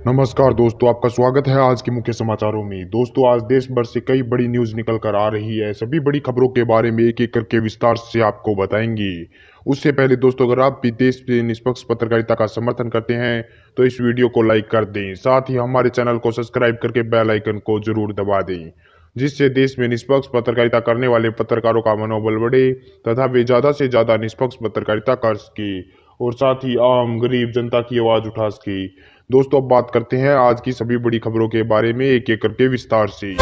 नमस्कार दोस्तों, आपका स्वागत है आज के मुख्य समाचारों में। दोस्तों, आज देश भर से कई बड़ी न्यूज़ निकल कर आ रही है। सभी बड़ी खबरों के बारे में एक एक करके विस्तार से आपको बताएंगे। उससे पहले दोस्तों, अगर आप भी देश में निष्पक्ष पत्रकारिता का समर्थन करते हैं तो इस वीडियो को लाइक कर दें। साथ ही हमारे चैनल को सब्सक्राइब करके बेल आइकन को जरूर दबा दें, जिससे देश में निष्पक्ष पत्रकारिता करने वाले पत्रकारों का मनोबल बढ़े तथा वे ज़्यादा से ज़्यादा निष्पक्ष पत्रकारिता कर सके और साथ ही आम गरीब जनता की आवाज़ उठा सके। दोस्तों, अब बात करते हैं आज की सभी बड़ी खबरों के बारे में एक एक करके विस्तार से।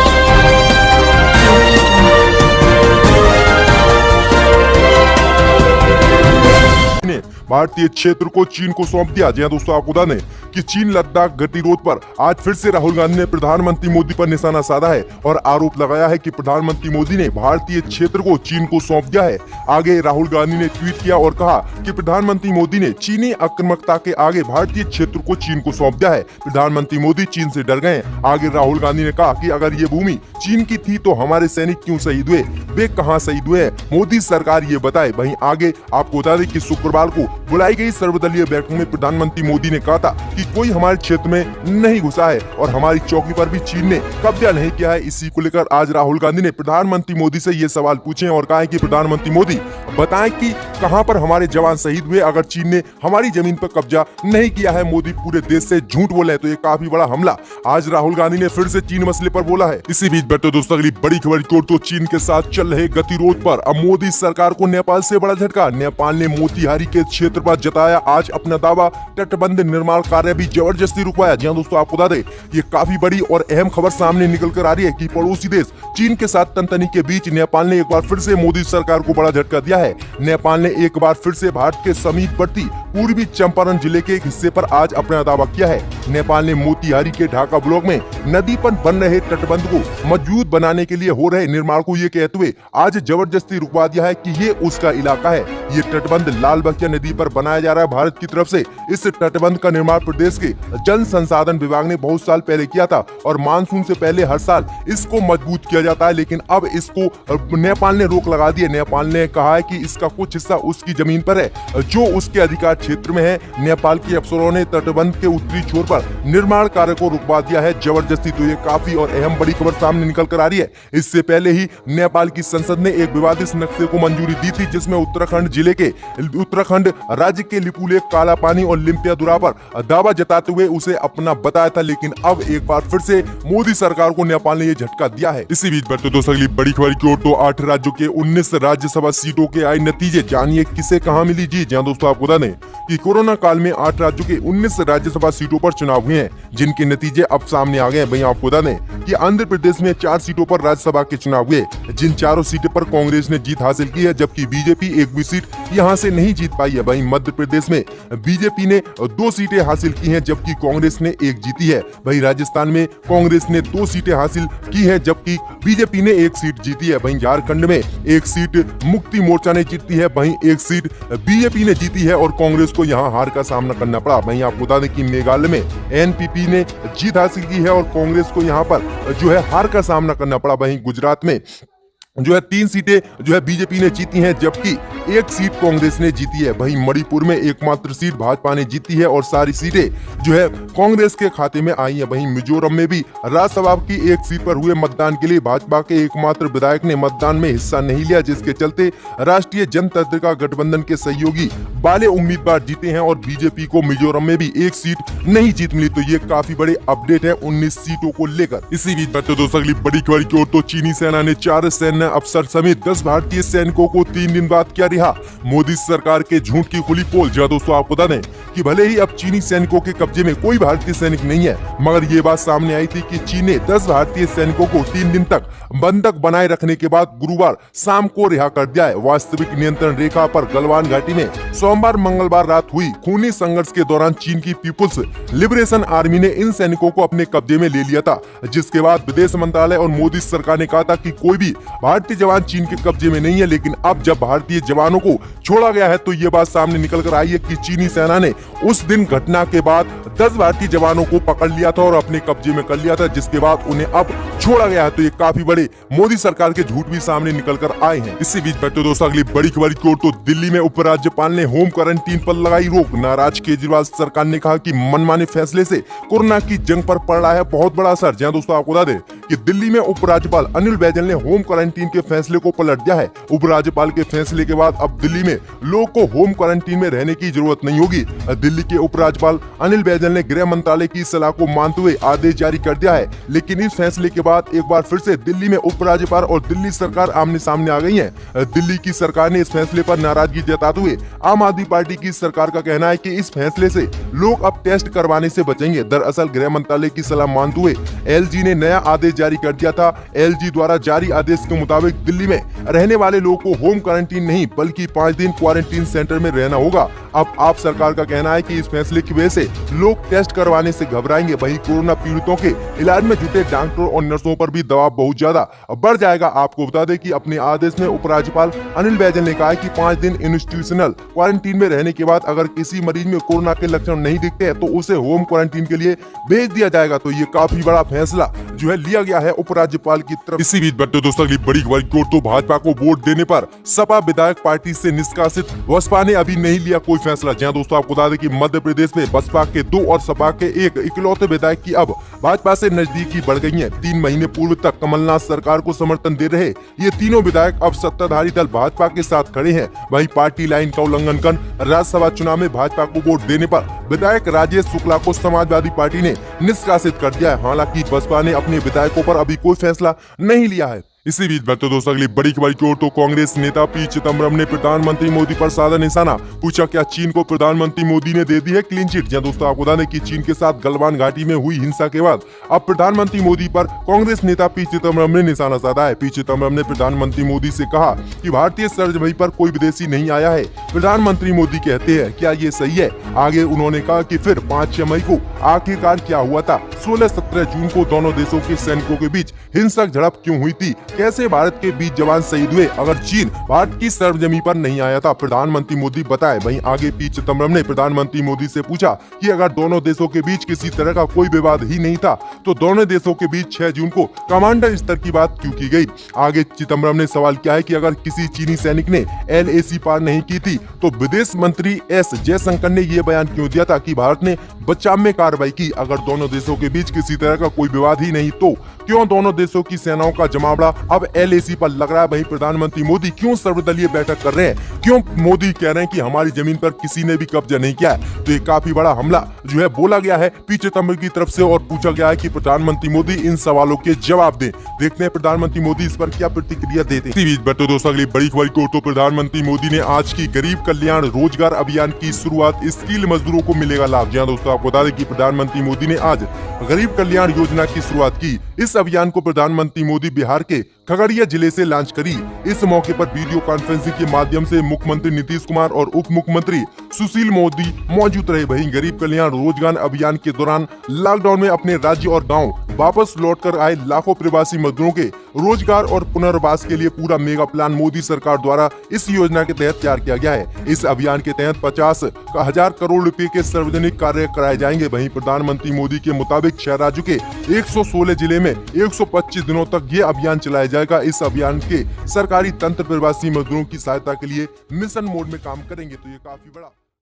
ने भारतीय क्षेत्र को चीन को सौंप दिया। जी हां दोस्तों, आपको बता दें कि चीन लद्दाख गतिरोध पर आज फिर से राहुल गांधी ने प्रधानमंत्री मोदी पर निशाना साधा है और आरोप लगाया है कि प्रधानमंत्री मोदी ने भारतीय क्षेत्र को चीन को सौंप दिया है। आगे राहुल गांधी ने ट्वीट किया और कहा कि प्रधानमंत्री मोदी ने चीनी आक्रामकता के आगे भारतीय क्षेत्र को चीन को सौंप दिया है। प्रधानमंत्री मोदी चीन से डर गए। आगे राहुल गांधी ने कहा कि अगर ये भूमि चीन की थी तो हमारे सैनिक क्यों शहीद हुए, वे कहाँ शहीद हुए, मोदी सरकार ये बताए। वहीं आगे आपको बता दें कि शुक्रवार को बुलाई गई सर्वदलीय बैठक में प्रधानमंत्री मोदी ने कहा था कि कोई हमारे क्षेत्र में नहीं घुसा है और हमारी चौकी पर भी चीन ने कब्जा नहीं किया है। इसी को लेकर आज राहुल गांधी ने प्रधानमंत्री मोदी से ये सवाल पूछे और कहा है कि प्रधानमंत्री मोदी बताएं कि कहां पर हमारे जवान शहीद हुए अगर चीन ने हमारी जमीन पर कब्जा नहीं किया है। मोदी पूरे देश से झूठ बोले तो ये काफी बड़ा हमला आज राहुल गांधी ने फिर से चीन मसले पर बोला है। इसी बीच बढ़ते दोस्तों अगली बड़ी खबर की ओर तो चीन के साथ चल रहे गतिरोध पर अब मोदी सरकार को नेपाल से बड़ा झटका। नेपाल ने मोतिहारी के क्षेत्र पर जताया आज अपना दावा, तटबंध निर्माण कार्य भी जबरदस्ती रुकवाया। जी हां दोस्तों, आपको बता दें ये काफी बड़ी और अहम खबर सामने निकल कर आ रही है कि पड़ोसी देश चीन के साथ तनतनी के बीच नेपाल ने एक बार फिर से मोदी सरकार को बड़ा झटका दिया है। नेपाल ने एक बार फिर से भारत के समीपवर्ती पूर्वी चंपारण जिले के एक हिस्से पर आज अपना दावा किया है। नेपाल ने मोतिहारी के ढाका ब्लॉक में नदी पर बन रहे तटबंध को मजबूत बनाने के लिए हो रहे निर्माण को ये कहते हुए आज जबरदस्ती रुकवा दिया है कि ये उसका इलाका है। ये तटबंध लाल बगिया नदी पर बनाया जा रहा है भारत की तरफ से। इस तटबंध का निर्माण प्रदेश के जल संसाधन विभाग ने बहुत साल पहले किया था और मानसून से पहले हर साल इसको मजबूत किया जाता है, लेकिन अब इसको नेपाल ने रोक लगा दी है। नेपाल ने कहा है कि इसका कुछ हिस्सा उसकी जमीन पर है जो उसके अधिकार क्षेत्र में है। नेपाल के अफसरों ने तटबंध के उत्तरी छोर पर निर्माण कार्य को रुकवा दिया है जबरदस्ती। तो ये काफी और अहम बड़ी खबर सामने निकल कर आ रही है। इससे पहले ही नेपाल की संसद ने एक विवादित नक्शे को मंजूरी दी थी जिसमें उत्तराखंड राज्य के लिपुलेख, काला पानी और लिम्पियादुरा पर दावा जताते हुए उसे अपना बताया था, लेकिन अब एक बार फिर से मोदी सरकार को नेपाल ने ये झटका दिया है। इसी बीच बढ़ते दोस्तों अगली बड़ी खबर की ओर तो 8 राज्यों के 19 राज्यसभा सीटों के आए नतीजे, जानिए किसे कहां मिली। जी हां दोस्तों, आपको बता दें कि कोरोना काल में 8 राज्यों के 19 राज्यसभा सीटों पर चुनाव हुए हैं जिनके नतीजे अब सामने आ गए हैं। वहीं आपको बता दें कि आंध्र प्रदेश में 4 सीटों पर राज्यसभा के चुनाव हुए जिन चारों सीटों पर कांग्रेस ने जीत हासिल की है, जबकि बीजेपी एक भी सीट यहां से नहीं जीत पाई है। वहीं मध्य प्रदेश में बीजेपी ने 2 सीटें हासिल की हैं जबकि कांग्रेस ने 1 जीती है। वहीं राजस्थान में कांग्रेस ने 2 सीटें हासिल की है जबकि बीजेपी ने 1 सीट जीती है। वहीं झारखंड में 1 सीट मुक्ति मोर्चा ने जीती है, वहीं 1 सीट बीजेपी ने जीती है और कांग्रेस को यहां हार का सामना करना पड़ा। वहीं आपको बता दें कि मेघालय में एनपीपी ने जीत हासिल की है और कांग्रेस को यहां पर जो है हार का सामना करना पड़ा। वहीं गुजरात में जो है 3 सीटें जो है बीजेपी ने जीती हैं जबकि 1 सीट कांग्रेस ने जीती है। वहीं मणिपुर में एकमात्र सीट भाजपा ने जीती है और सारी सीटें जो है कांग्रेस के खाते में आई है। वहीं मिजोरम में भी राज्यसभा की 1 सीट पर हुए मतदान के लिए भाजपा के एकमात्र विधायक ने मतदान में हिस्सा नहीं लिया, जिसके चलते राष्ट्रीय जनतांत्रिक गठबंधन के सहयोगी वाले उम्मीदवार जीते हैं और बीजेपी को मिजोरम में भी 1 सीट नहीं जीत मिली। तो ये काफी बड़े अपडेट है 19 सीटों को लेकर। इसी बीच बढ़ते दोस्तों अगली बड़ी खबर की ओर तो चीनी सेना ने 4 सैन्य अफसर समेत 10 भारतीय सैनिकों को 3 दिन बाद किया रिहा। मोदी सरकार के झूठ की खुली पोल। जहाँ दोस्तों आपको बता दें कि भले ही अब चीनी सैनिकों के कब्जे में कोई भारतीय सैनिक नहीं है, मगर ये बात सामने आई थी कि चीन ने 10 भारतीय सैनिकों को 3 दिन तक बंधक बनाए रखने के बाद गुरुवार शाम को रिहा कर दिया है। वास्तविक नियंत्रण रेखा पर गलवान घाटी में सोमवार मंगलवार रात हुई खूनी संघर्ष के दौरान चीन की पीपुल्स लिबरेशन आर्मी ने इन सैनिकों को अपने कब्जे में ले लिया था, जिसके बाद विदेश मंत्रालय और मोदी सरकार ने कहा था कि कोई भी भारतीय जवान चीन के कब्जे में नहीं है, लेकिन अब जब भारतीय जवानों को छोड़ा गया है तो ये बात सामने निकल कर आई है कि चीनी सेना ने उस दिन घटना के बाद 10 भारतीय जवानों को पकड़ लिया था और अपने कब्जे में कर लिया था, जिसके बाद उन्हें अब छोड़ा गया है। तो ये काफी बड़े मोदी सरकार के झूठ भी सामने निकल कर आए हैं। इसी बीच बैठे दोस्तों अगली बड़ी खबर की ओर, तो दिल्ली में उपराज्यपाल ने होम क्वारंटीन पर लगाई रोक। नाराज केजरीवाल सरकार ने कहा कि मनमाने फैसले से कोरोना की जंग पर पड़ रहा है बहुत बड़ा असर। जहां दोस्तों आपको बता दें कि दिल्ली में उपराज्यपाल अनिल बैजल ने होम क्वारंटीन के फैसले को पलट दिया है। उपराज्यपाल के फैसले के बाद अब दिल्ली में लोगों को होम क्वारंटीन में रहने की जरूरत नहीं होगी। दिल्ली के उपराज्यपाल अनिल बैजल ने गृह मंत्रालय की सलाह को मानते हुए आदेश जारी कर दिया है। लेकिन इस फैसले के बाद एक बार फिर से दिल्ली में उपराज्यपाल और दिल्ली सरकार आमने सामने आ गई है। दिल्ली की सरकार ने इस फैसले पर नाराजगी जताते हुए आम आदमी पार्टी की सरकार का कहना है कि इस फैसले से लोग अब टेस्ट करवाने से बचेंगे। दरअसल गृह मंत्रालय की सलाह मानते हुए एलजी ने नया आदेश जारी कर दिया था। एलजी द्वारा जारी आदेश के मुताबिक दिल्ली में रहने वाले लोगों को होम क्वारंटीन नहीं बल्कि 5 दिन क्वारंटीन सेंटर में रहना होगा। अब आप सरकार का कहना है कि इस फैसले की वजह से लोग टेस्ट करवाने से घबराएंगे। वहीं कोरोना पीड़ितों के इलाज में जुटे डॉक्टरों और नर्सों पर भी दबाव बहुत ज्यादा बढ़ जाएगा। आपको बता दें कि अपने आदेश में उपराज्यपाल अनिल बैजल ने कहा है कि 5 दिन इंस्टीट्यूशनल क्वारंटीन में रहने के बाद अगर किसी मरीज में कोरोना के लक्षण नहीं दिखते हैं तो उसे होम क्वारंटीन के लिए भेज दिया जाएगा। तो ये काफी बड़ा फैसला जो है लिया गया है उपराज्यपाल की तरफ। इसी बीच बढ़ते दोस्तों अगली बड़ी खबर की ओर, तो भाजपा को वोट देने पर सपा विधायक पार्टी से निष्कासित। बसपा ने अभी नहीं लिया कोई फैसला। जहां दोस्तों आपको बता दें कि मध्य प्रदेश में बसपा के 2 और सपा के 1 इकलौते विधायक की अब भाजपा से नजदीकी बढ़ गई है। 3 महीने पूर्व तक कमलनाथ सरकार को समर्थन दे रहे ये तीनों विधायक अब सत्ताधारी दल भाजपा के साथ खड़े हैं। वहीं पार्टी लाइन का उल्लंघन कर राज्यसभा चुनाव में भाजपा को वोट देने पर विधायक राजेश शुक्ला को समाजवादी पार्टी ने निष्कासित कर दिया है। हालांकि बसपा ने अपने विधायकों पर अभी कोई फैसला नहीं लिया है। इसी बीच बढ़ते दोस्तों अगली बड़ी खबर की ओर, तो कांग्रेस नेता पी चिदम्बरम ने प्रधानमंत्री मोदी पर साधा निशाना। पूछा क्या चीन को प्रधानमंत्री मोदी ने दे दी है क्लीन चिट। जहां दोस्तों आपको बता दें कि चीन के साथ गलवान घाटी में हुई हिंसा के बाद अब प्रधानमंत्री मोदी पर कांग्रेस नेता पी चिदम्बरम ने निशाना साधा है। पी चिदम्बरम ने प्रधानमंत्री मोदी से कहा कि भारतीय सरजमी पर कोई विदेशी नहीं आया है। प्रधानमंत्री मोदी कहते हैं क्या ये सही है। आगे उन्होंने कहा कि फिर 5-6 मई को आखिरकार क्या हुआ था। 16-17 जून को दोनों देशों के सैनिकों के बीच हिंसक झड़प क्यों हुई थी। कैसे भारत के 20 जवान शहीद हुए अगर चीन भारत की सरजमी पर नहीं आया था, प्रधानमंत्री मोदी बताए। वहीं आगे पी चिदम्बरम ने प्रधानमंत्री मोदी से पूछा कि अगर दोनों देशों के बीच किसी तरह का कोई विवाद ही नहीं था तो दोनों देशों के बीच 6 जून को कमांडर स्तर की बात क्यों की गई। आगे चिदम्बरम ने सवाल किया है कि अगर किसी चीनी सैनिक ने LAC पार नहीं की थी तो विदेश मंत्री S जयशंकर ने ये बयान क्यों दिया था कि भारत ने बचाव में कार्रवाई की। अगर दोनों देशों के बीच किसी तरह का कोई विवाद ही नहीं तो क्यों दोनों देशों की सेनाओं का जमावड़ा अब LAC पर लग रहा है। वहीं प्रधानमंत्री मोदी क्यों सर्वदलीय बैठक कर रहे हैं, क्यों मोदी कह रहे हैं कि हमारी जमीन पर किसी ने भी कब्जा नहीं किया है। तो ये काफी बड़ा हमला जो है बोला गया है पी चिदम्बरम की तरफ से और पूछा गया है कि प्रधानमंत्री मोदी इन सवालों के जवाब दें। देखते हैं प्रधानमंत्री मोदी इस पर क्या प्रतिक्रिया देते हैं। इसी बीच बढ़ते दोस्तों अगली बड़ी खबर को, तो प्रधानमंत्री मोदी ने आज की गरीब कल्याण रोजगार अभियान की शुरुआत। स्किल मजदूरों को मिलेगा लाभ। जहाँ दोस्तों आपको बता दें कि प्रधानमंत्री मोदी ने आज गरीब कल्याण योजना की शुरुआत की। इस अभियान को प्रधानमंत्री मोदी बिहार के खगड़िया जिले से लॉन्च करी। इस मौके पर वीडियो कॉन्फ्रेंसिंग के माध्यम से मुख्यमंत्री नीतीश कुमार और उप मुख्यमंत्री सुशील मोदी मौजूद रहे। वहीं गरीब कल्याण रोजगार अभियान के दौरान लॉकडाउन में अपने राज्य और गांव वापस लौटकर आए लाखों प्रवासी मजदूरों के रोजगार और पुनर्वास के लिए पूरा मेगा प्लान मोदी सरकार द्वारा इस योजना के तहत तैयार किया गया है। इस अभियान के तहत 50,000 करोड़ रुपए के सार्वजनिक कार्य कराए जाएंगे। वहीं प्रधानमंत्री मोदी के मुताबिक 6 राज्यों के 116 जिले में 125 दिनों तक ये अभियान चलाया जाएगा। इस अभियान के सरकारी तंत्र प्रवासी मजदूरों की सहायता के लिए मिशन मोड में काम करेंगे। तो ये काफी बड़ा